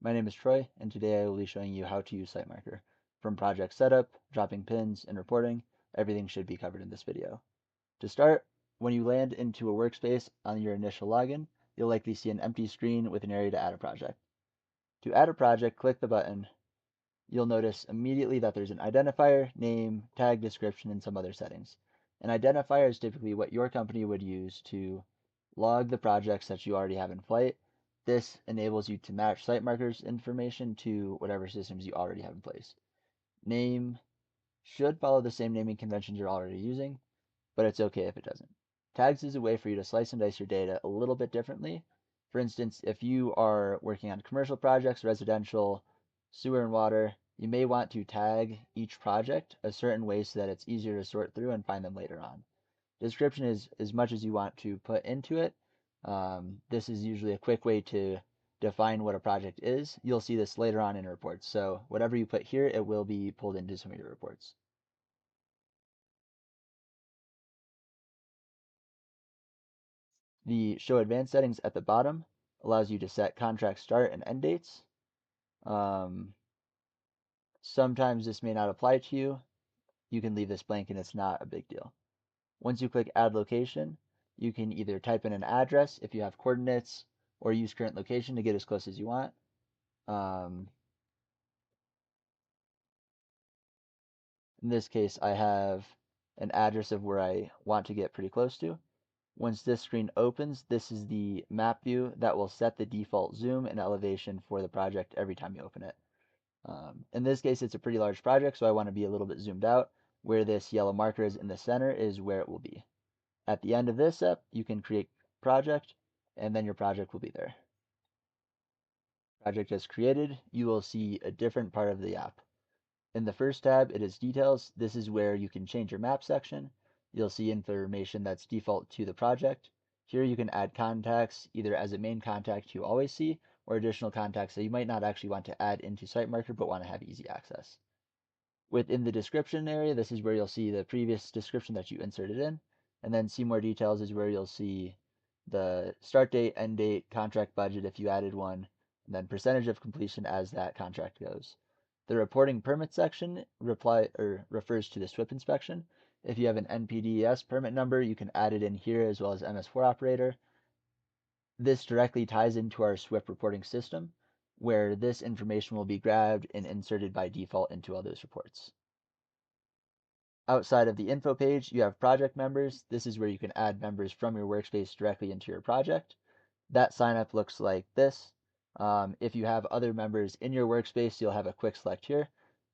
My name is Troy, and today I will be showing you how to use SiteMarker. From project setup, dropping pins, and reporting, everything should be covered in this video. To start, when you land into a workspace on your initial login, you'll likely see an empty screen with an area to add a project. To add a project, click the button. You'll notice immediately that there's an identifier, name, tag description, and some other settings. An identifier is typically what your company would use to log the projects that you already have in flight. This enables you to match SiteMarker's information to whatever systems you already have in place. Name should follow the same naming conventions you're already using, but it's okay if it doesn't. Tags is a way for you to slice and dice your data a little bit differently. For instance, if you are working on commercial projects, residential, sewer and water, you may want to tag each project a certain way so that it's easier to sort through and find them later on. Description is as much as you want to put into it. This is usually a quick way to define what a project is. You'll see this later on in reports. So whatever you put here, it will be pulled into some of your reports. The Show Advanced settings at the bottom allows you to set contract start and end dates. Sometimes this may not apply to you. You can leave this blank and it's not a big deal. Once you click Add Location, you can either type in an address if you have coordinates or use current location to get as close as you want. In this case, I have an address of where I want to get pretty close to. Once this screen opens, this is the map view that will set the default zoom and elevation for the project every time you open it. In this case, it's a pretty large project, so I want to be a little bit zoomed out. Where this yellow marker is in the center is where it will be. At the end of this step, you can create project, and then your project will be there. Project is created, you will see a different part of the app. In the first tab, it is details. This is where you can change your map section. You'll see information that's default to the project. Here you can add contacts either as a main contact you always see or additional contacts that you might not actually want to add into SiteMarker but want to have easy access. Within the description area, this is where you'll see the previous description that you inserted in. And then see more details is where you'll see the start date, end date, contract budget if you added one, and then percentage of completion as that contract goes. The reporting permit section refers to the SWP inspection. If you have an NPDES permit number, you can add it in here as well as MS4 operator. This directly ties into our SWP reporting system, where this information will be grabbed and inserted by default into all those reports. Outside of the info page, you have project members. This is where you can add members from your workspace directly into your project. That signup looks like this. If you have other members in your workspace, you'll have a quick select here.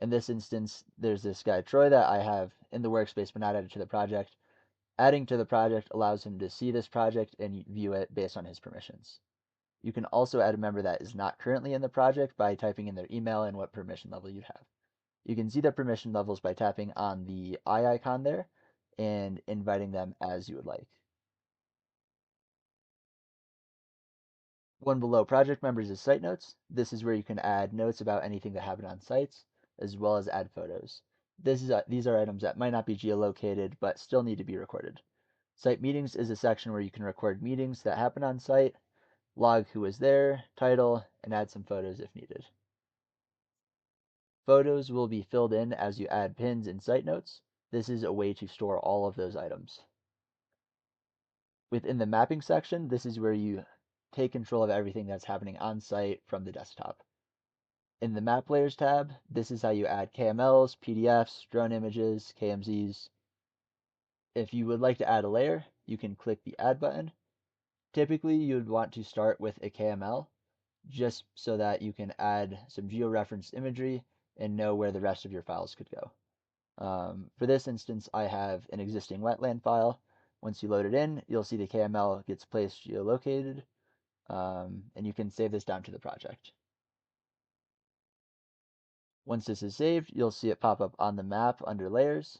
In this instance, there's this guy Troy that I have in the workspace but not added to the project. Adding to the project allows him to see this project and view it based on his permissions. You can also add a member that is not currently in the project by typing in their email and what permission level you have. You can see the permission levels by tapping on the eye icon there and inviting them as you would like. One below project members is site notes. This is where you can add notes about anything that happened on sites, as well as add photos. These are items that might not be geolocated, but still need to be recorded. Site meetings is a section where you can record meetings that happen on site, log who was there, title, and add some photos if needed. Photos will be filled in as you add pins and site notes. This is a way to store all of those items. Within the mapping section, this is where you take control of everything that's happening on site from the desktop. In the Map Layers tab, this is how you add KMLs, PDFs, drone images, KMZs. If you would like to add a layer, you can click the Add button. Typically, you would want to start with a KML, just so that you can add some georeferenced imagery and know where the rest of your files could go. For this instance, I have an existing wetland file. Once you load it in, you'll see the KML gets placed geolocated, and you can save this down to the project. Once this is saved, you'll see it pop up on the map under layers.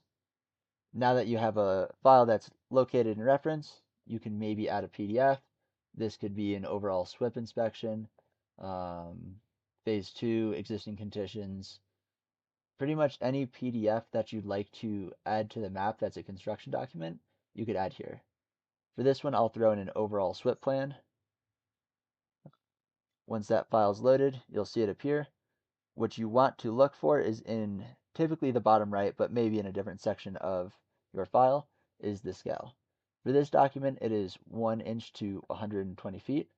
Now that you have a file that's located in reference, you can maybe add a PDF. This could be an overall SWP inspection, phase 2, existing conditions, pretty much any PDF that you'd like to add to the map that's a construction document, you could add here. For this one, I'll throw in an overall SWP plan. Once that file's loaded, you'll see it appear. What you want to look for is in typically the bottom right, but maybe in a different section of your file, is the scale. For this document, it is 1 inch to 120 feet.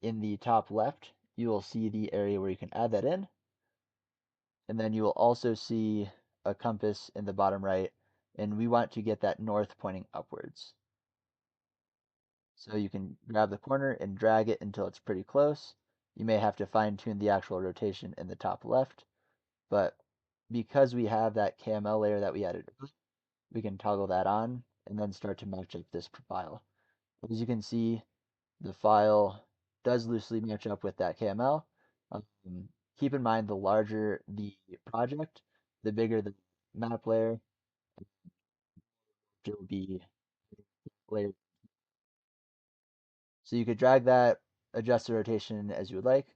In the top left, you will see the area where you can add that in. And then you will also see a compass in the bottom right, and we want to get that north pointing upwards. So you can grab the corner and drag it until it's pretty close. You may have to fine tune the actual rotation in the top left, but because we have that KML layer that we added earlier, we can toggle that on and then start to match up this file. As you can see, the file does loosely match up with that KML. Keep in mind, the larger the project, the bigger the map layer will be layered. So you could drag that, adjust the rotation as you would like.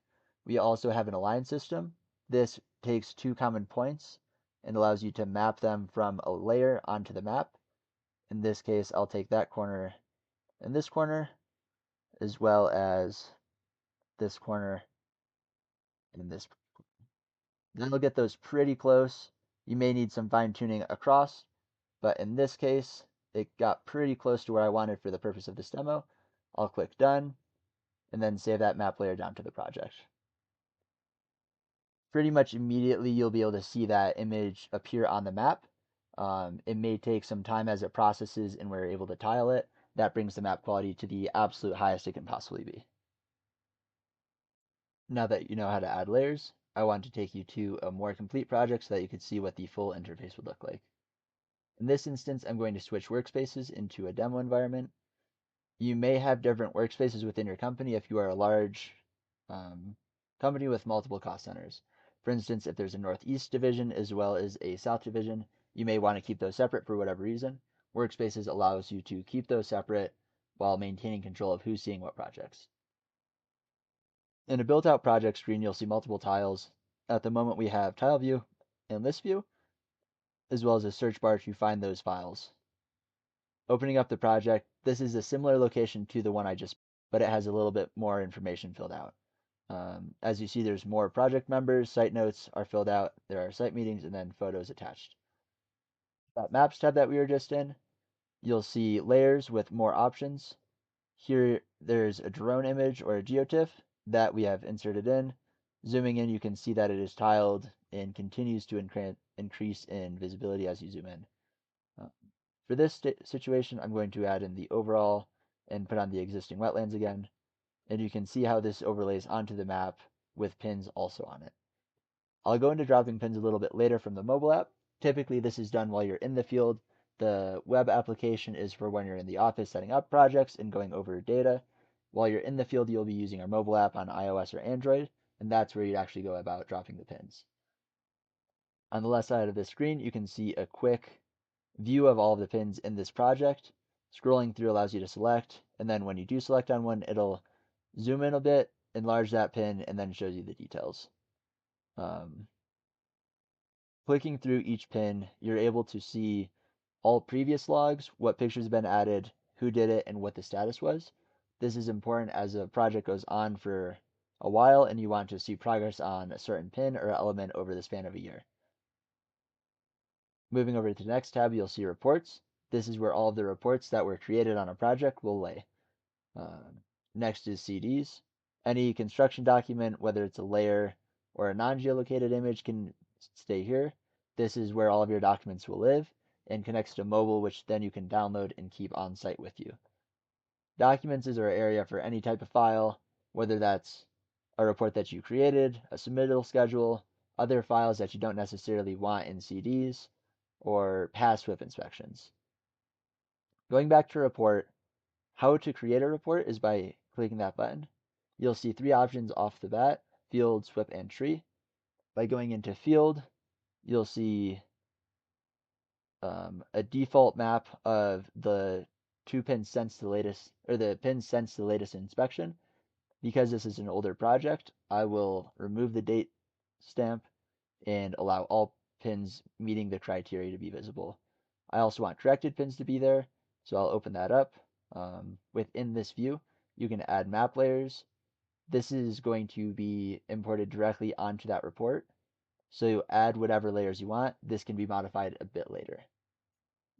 We also have an align system. This takes two common points and allows you to map them from a layer onto the map. In this case, I'll take that corner and this corner, as well as this corner and this. That'll get those pretty close. You may need some fine tuning across, but in this case, it got pretty close to where I wanted for the purpose of this demo. I'll click done and then save that map layer down to the project. Pretty much immediately you'll be able to see that image appear on the map. It may take some time as it processes and we're able to tile it. That brings the map quality to the absolute highest it can possibly be. Now that you know how to add layers, I want to take you to a more complete project so that you can see what the full interface would look like. In this instance, I'm going to switch workspaces into a demo environment. You may have different workspaces within your company if you are a large company with multiple cost centers. For instance, if there's a Northeast division as well as a South division, you may want to keep those separate for whatever reason. Workspaces allows you to keep those separate while maintaining control of who's seeing what projects. In a built-out project screen, you'll see multiple tiles. At the moment, we have tile view and list view, as well as a search bar to find those files. Opening up the project, this is a similar location to the one I just, but it has a little bit more information filled out. As you see, there's more project members, site notes are filled out, there are site meetings, and then photos attached. That maps tab that we were just in, you'll see layers with more options. Here, there's a drone image or a geotiff that we have inserted in. Zooming in, you can see that it is tiled and continues to increase in visibility as you zoom in. For this situation, I'm going to add in the overall and put on the existing wetlands again. And you can see how this overlays onto the map with pins also on it. I'll go into dropping pins a little bit later from the mobile app. Typically, this is done while you're in the field. The web application is for when you're in the office setting up projects and going over data. While you're in the field, you'll be using our mobile app on iOS or Android, and that's where you'd actually go about dropping the pins. On the left side of the screen, you can see a quick view of all of the pins in this project. Scrolling through allows you to select, and then when you do select on one, it'll zoom in a bit, enlarge that pin, and then shows you the details. Clicking through each pin, you're able to see all previous logs, what pictures have been added, who did it, and what the status was. This is important as a project goes on for a while and you want to see progress on a certain pin or element over the span of a year. Moving over to the next tab, you'll see reports. This is where all of the reports that were created on a project will lay. Next is CDs. Any construction document, whether it's a layer or a non-geolocated image, can stay here. This is where all of your documents will live and connects to mobile, which then you can download and keep on site with you. Documents is our area for any type of file, whether that's a report that you created, a submittal schedule, other files that you don't necessarily want in CDs, or past SWP inspections. Going back to report, how to create a report is by clicking that button. You'll see three options off the bat: field, SWP, and tree. By going into field, you'll see a default map of the two pins sent to the latest, or the pins sent to the latest inspection. Because this is an older project, I will remove the date stamp and allow all pins meeting the criteria to be visible. I also want corrected pins to be there, so I'll open that up. Within this view, you can add map layers, this is going to be imported directly onto that report. So you add whatever layers you want. This can be modified a bit later.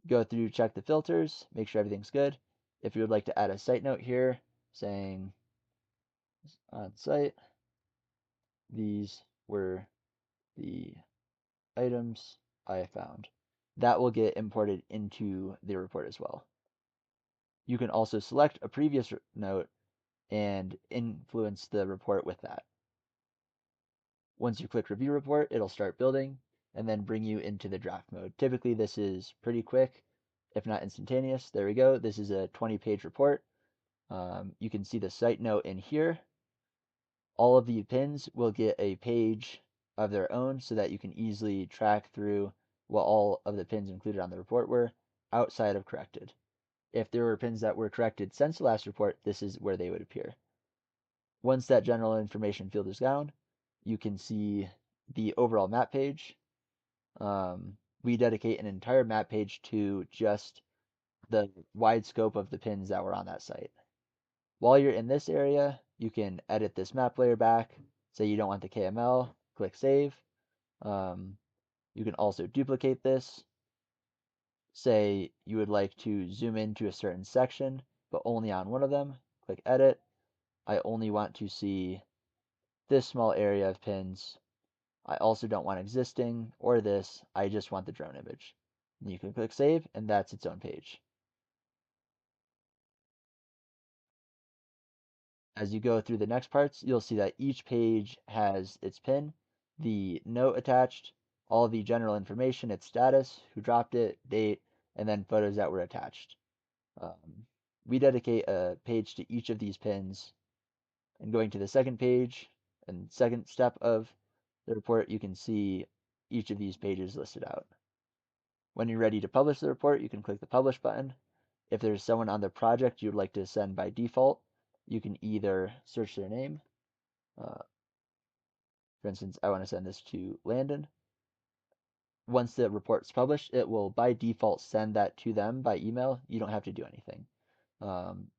Go through, check the filters, make sure everything's good. If you would like to add a site note here saying on site, these were the items I found, that will get imported into the report as well. You can also select a previous note and influence the report with that. Once you click review report, it'll start building and then bring you into the draft mode. Typically this is pretty quick, if not instantaneous. There we go. This is a 20-page report. You can see the site note in here. All of the pins will get a page of their own so that you can easily track through what all of the pins included on the report were outside of corrected. If there were pins that were corrected since the last report, this is where they would appear. Once that general information field is down, you can see the overall map page. We dedicate an entire map page to just the wide scope of the pins that were on that site. While you're in this area, you can edit this map layer back. Say you don't want the KML, click save. You can also duplicate this. Say you would like to zoom into a certain section, but only on one of them. Click edit. I only want to see this small area of pins. I also don't want existing or this. I just want the drone image. And you can click save, and that's its own page. As you go through the next parts, you'll see that each page has its pin, the note attached, all the general information, its status, who dropped it, date, and then photos that were attached. We dedicate a page to each of these pins. And going to the second page and second step of the report, you can see each of these pages listed out. When you're ready to publish the report, you can click the publish button. If there's someone on the project you'd like to send by default, you can either search their name. For instance, I want to send this to Landon. Once the report's published, it will by default send that to them by email. You don't have to do anything.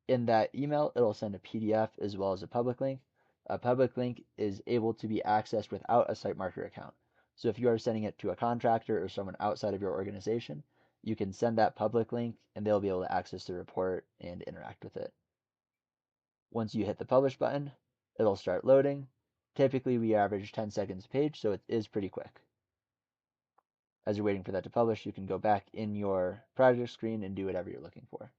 In that email, it'll send a PDF as well as a public link. A public link is able to be accessed without a SiteMarker account. So if you are sending it to a contractor or someone outside of your organization, you can send that public link and they'll be able to access the report and interact with it. Once you hit the publish button, it'll start loading. Typically, we average 10 seconds a page, so it is pretty quick. As you're waiting for that to publish, you can go back in your project screen and do whatever you're looking for.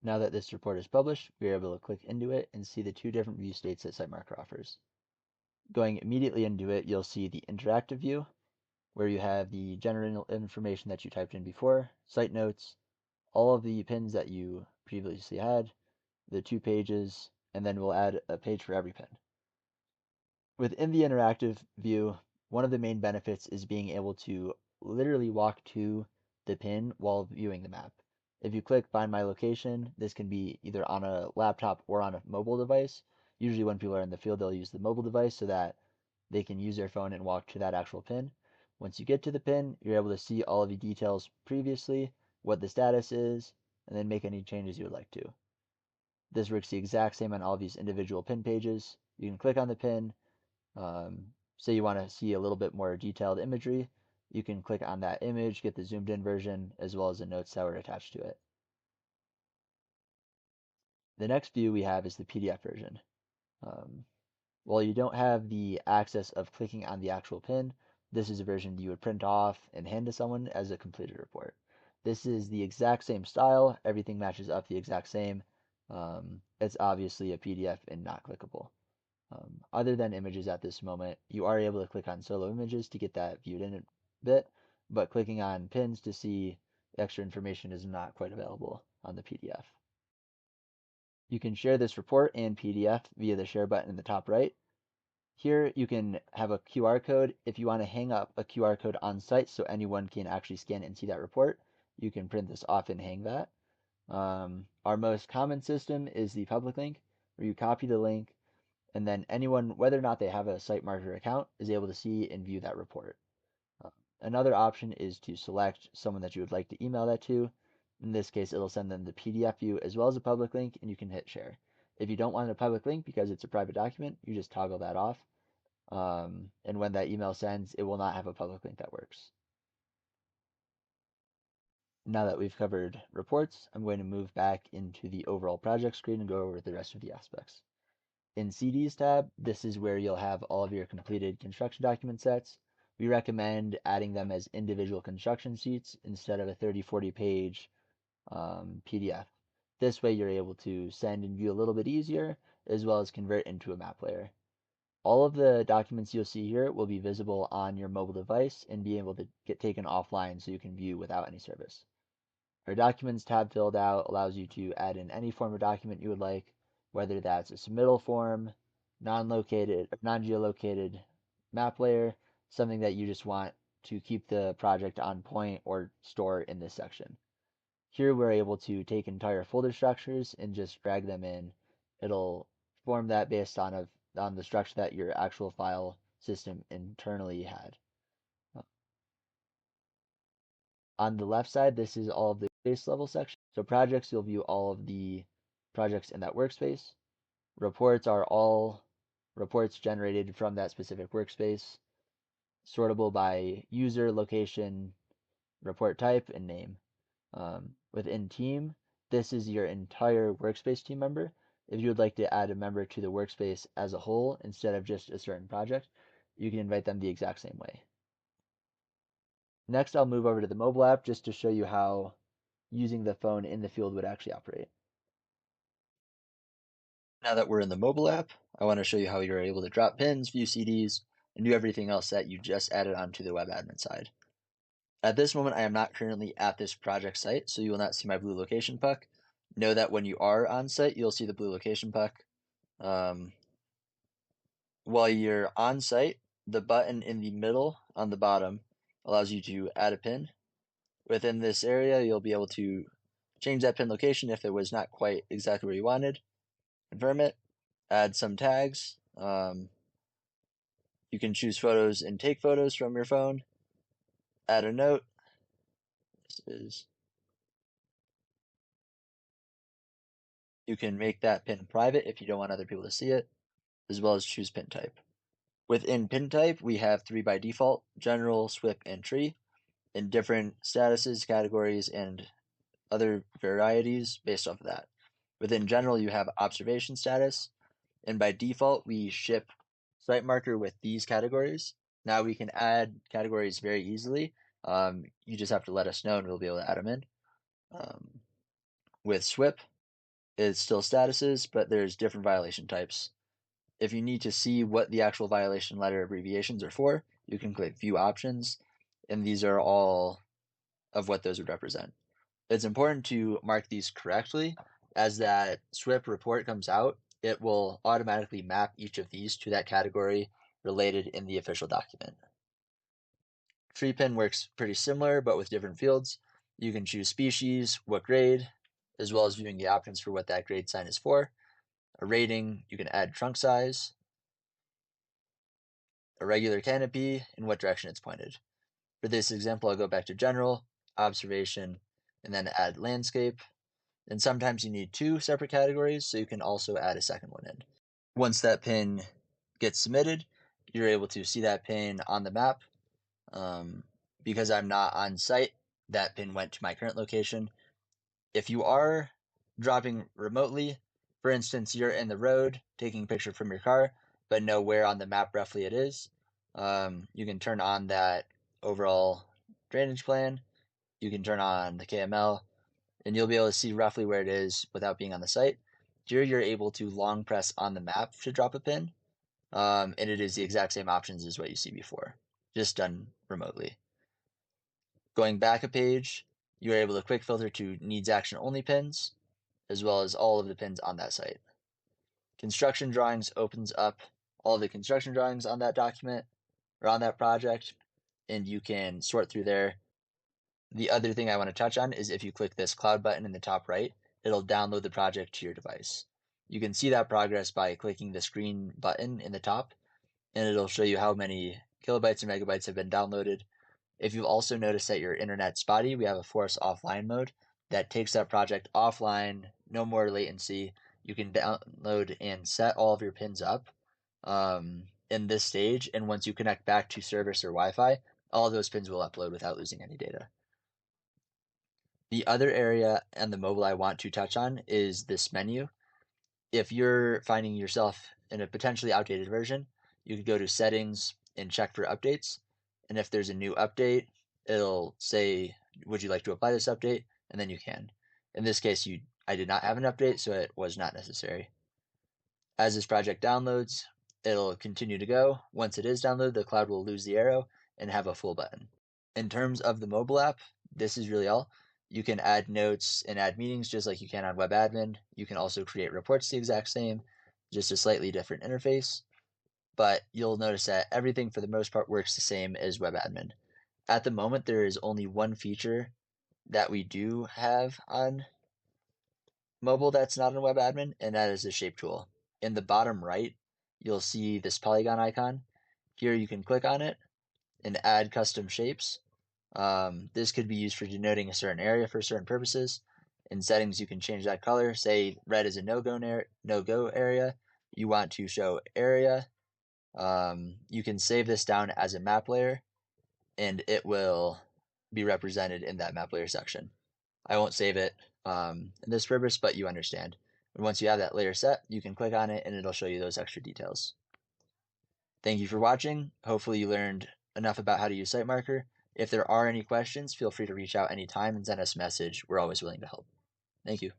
Now that this report is published, we are able to click into it and see the two different view states that SiteMarker offers. Going immediately into it, you'll see the interactive view, where you have the general information that you typed in before, site notes, all of the pins that you previously had, the 2 pages, and then we'll add a page for every pin. Within the interactive view, one of the main benefits is being able to literally walk to the pin while viewing the map. If you click find my location, this can be either on a laptop or on a mobile device. Usually when people are in the field, they'll use the mobile device so that they can use their phone and walk to that actual pin. Once you get to the pin, you're able to see all of the details previously, what the status is, and then make any changes you would like to. This works the exact same on all of these individual pin pages. You can click on the pin. Say you want to see a little bit more detailed imagery, you can click on that image, get the zoomed in version, as well as the notes that were attached to it. The next view we have is the PDF version. While you don't have the access of clicking on the actual pin, this is a version you would print off and hand to someone as a completed report. This is the exact same style, everything matches up the exact same. It's obviously a PDF and not clickable. Other than images at this moment, you are able to click on solo images to get that viewed in a bit, but clicking on pins to see extra information is not quite available on the PDF. You can share this report and PDF via the share button in the top right. Here you can have a QR code. If you want to hang up a QR code on site so anyone can actually scan and see that report, you can print this off and hang that. Our most common system is the public link, where you copy the link, and then anyone, whether or not they have a SiteMarker account, is able to see and view that report. Another option is to select someone that you would like to email that to. In this case, it'll send them the PDF view as well as a public link, and you can hit share. If you don't want a public link because it's a private document, you just toggle that off. And when that email sends, it will not have a public link that works. Now that we've covered reports, I'm going to move back into the overall project screen and go over the rest of the aspects. In CDs tab, this is where you'll have all of your completed construction document sets. We recommend adding them as individual construction sheets instead of a 30-40 page PDF. This way you're able to send and view a little bit easier, as well as convert into a map layer. All of the documents you'll see here will be visible on your mobile device and be able to get taken offline so you can view without any service. Our Documents tab filled out allows you to add in any form of document you would like, whether that's a submittal form, non-geolocated map layer, something that you just want to keep the project on point or store in this section. Here we're able to take entire folder structures and just drag them in. It'll form that based on the structure that your actual file system internally had. On the left side, this is all of the base level section. So projects, you'll view all of the projects in that workspace. Reports are all reports generated from that specific workspace, sortable by user, location, report type, and name. Within team, this is your entire workspace team member. If you would like to add a member to the workspace as a whole instead of just a certain project, you can invite them the exact same way. Next, I'll move over to the mobile app just to show you how using the phone in the field would actually operate. Now that we're in the mobile app, I want to show you how you're able to drop pins, view CDs, and do everything else that you just added onto the web admin side. At this moment, I am not currently at this project site, so you will not see my blue location puck. Know that when you are on site, you'll see the blue location puck. While you're on site, the button in the middle on the bottom allows you to add a pin. Within this area, you'll be able to change that pin location if it was not quite exactly where you wanted. Confirm it, add some tags. You can choose photos and take photos from your phone. Add a note. You can make that pin private if you don't want other people to see it, as well as choose pin type. Within pin type, we have 3 by default: general, SWP, and tree, in different statuses, categories, and other varieties based off of that. Within general, you have observation status, and by default, we ship site marker with these categories. Now we can add categories very easily. You just have to let us know and we'll be able to add them in. With SWP, it's still statuses, but there's different violation types. If you need to see what the actual violation letter abbreviations are for, you can click View Options, and these are all of what those would represent. It's important to mark these correctly. As that SWP report comes out, it will automatically map each of these to that category related in the official document. Tree pin works pretty similar, but with different fields. You can choose species, what grade, as well as viewing the options for what that grade sign is for. A rating, you can add trunk size, a regular canopy, and what direction it's pointed. For this example, I'll go back to general, observation, and then add landscape. And sometimes you need 2 separate categories, so you can also add a second one in. Once that pin gets submitted, you're able to see that pin on the map. Because I'm not on site, that pin went to my current location. If you are dropping remotely, for instance, you're in the road taking a picture from your car, but know where on the map roughly it is, you can turn on that overall drainage plan. You can turn on the KML, and you'll be able to see roughly where it is without being on the site. Here you're able to long press on the map to drop a pin, and it is the exact same options as what you see before, just done remotely. Going back a page, you are able to quick filter to needs action only pins, as well as all of the pins on that site. Construction drawings opens up all the construction drawings on that document or on that project, and you can sort through there. The other thing I want to touch on is if you click this cloud button in the top right, it'll download the project to your device. You can see that progress by clicking the screen button in the top, and it'll show you how many kilobytes or megabytes have been downloaded. If you've also noticed that your internet's spotty, we have a force offline mode. that takes that project offline, no more latency. You can download and set all of your pins up in this stage, and once you connect back to service or Wi-Fi, all of those pins will upload without losing any data. The other area on the mobile I want to touch on is this menu. If you're finding yourself in a potentially outdated version, you could go to settings and check for updates. And if there's a new update, it'll say, would you like to apply this update? And then you can. In this case, I did not have an update, so it was not necessary. As this project downloads, it'll continue to go. Once it is downloaded, the cloud will lose the arrow and have a full button. In terms of the mobile app, this is really all. You can add notes and add meetings just like you can on WebAdmin. You can also create reports the exact same, just a slightly different interface. But you'll notice that everything for the most part works the same as WebAdmin. At the moment, there is only one feature that we do have on mobile that's not on WebAdmin, and that is the shape tool. In the bottom right, you'll see this polygon icon. Here you can click on it and add custom shapes. This could be used for denoting a certain area for certain purposes. In settings, you can change that color. Say red is a no-go area. You want to show area. You can save this down as a map layer, and it will be represented in that map layer section. I won't save it in this purpose, but you understand. And once you have that layer set, you can click on it, and it'll show you those extra details. Thank you for watching. Hopefully you learned enough about how to use SiteMarker. If there are any questions, feel free to reach out anytime and send us a message. We're always willing to help. Thank you.